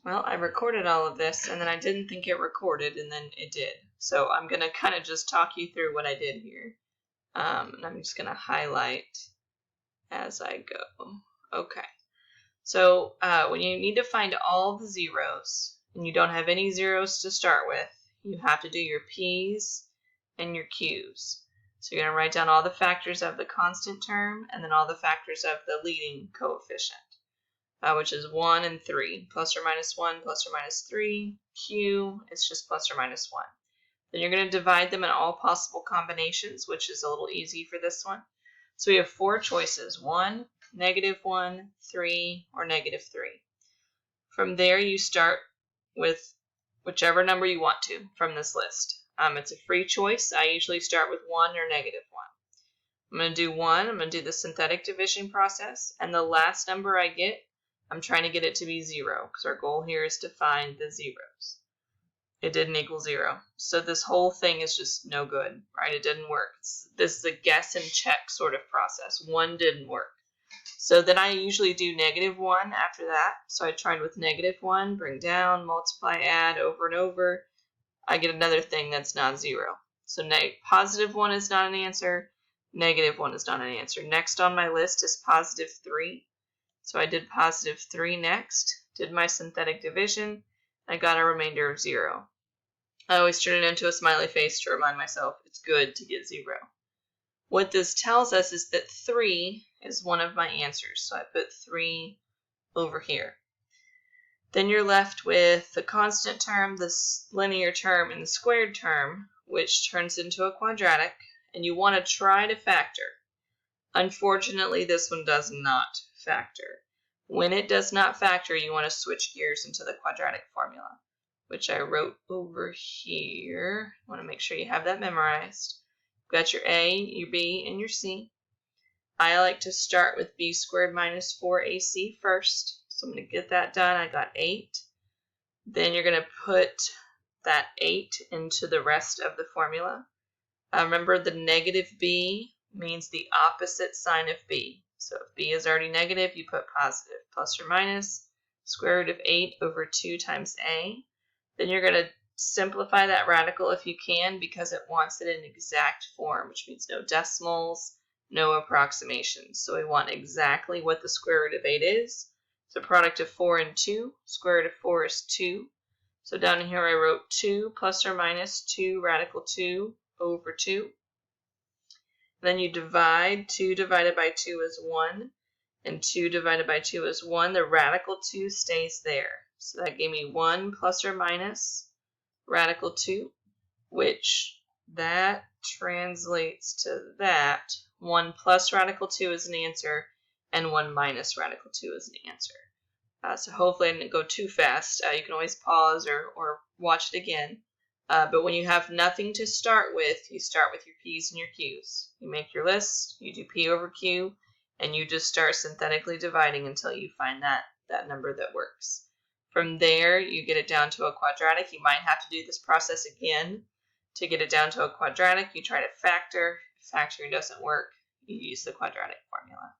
Well, I recorded all of this, and then I didn't think it recorded, and then it did. So I'm going to kind of just talk you through what I did here. And I'm just going to highlight as I go. Okay. So when you need to find all the zeros, and you don't have any zeros to start with, you have to do your P's and your Q's. So you're going to write down all the factors of the constant term, and then all the factors of the leading coefficient. Which is 1 and 3, plus or minus 1, plus or minus 3. Q is just plus or minus 1. Then you're going to divide them in all possible combinations, which is a little easy for this one. So we have 4 choices, 1, -1, 3, or -3. From there, you start with whichever number you want to from this list. It's a free choice. I usually start with 1 or -1. I'm going to do 1. I'm going to do the synthetic division process, and the last number I get, I'm trying to get it to be 0, because our goal here is to find the zeros. It didn't equal 0. So this whole thing is just no good, right? It didn't work. This is a guess and check sort of process. 1 didn't work. So then I usually do -1 after that. So I tried with -1, bring down, multiply, add, over and over. I get another thing that's not 0. So +1 is not an answer. -1 is not an answer. Next on my list is +3. So I did +3 next, did my synthetic division, I got a remainder of 0. I always turn it into a smiley face to remind myself it's good to get 0. What this tells us is that 3 is one of my answers, so I put 3 over here. Then you're left with the constant term, the linear term, and the squared term, which turns into a quadratic, and you want to try to factor. Unfortunately, this one does not factor. When it does not factor, you want to switch gears into the quadratic formula, which I wrote over here. I want to make sure you have that memorized. You've got your A, your B, and your C. I like to start with B squared minus 4AC first. So I'm going to get that done. I got 8. Then you're going to put that 8 into the rest of the formula. Remember, the -B means the opposite sign of B. So if B is already negative, you put positive, plus or minus square root of 8 over 2 times A. Then you're going to simplify that radical if you can, because it wants it in exact form, which means no decimals, no approximations. So we want exactly what the square root of 8 is. So product of 4 and 2, square root of 4 is 2. So down here I wrote 2 plus or minus 2 radical 2 over 2. Then you divide. 2 divided by 2 is 1, and 2 divided by 2 is 1. The radical 2 stays there. So that gave me 1 plus or minus radical 2, which that translates to that. 1 plus radical 2 is an answer, and 1 minus radical 2 is an answer. So hopefully I didn't go too fast. You can always pause or watch it again. But when you have nothing to start with, you start with your P's and your Q's. You make your list, you do P over Q, and you just start synthetically dividing until you find that number that works. From there, you get it down to a quadratic. You might have to do this process again to get it down to a quadratic. You try to factor. If factoring doesn't work, you use the quadratic formula.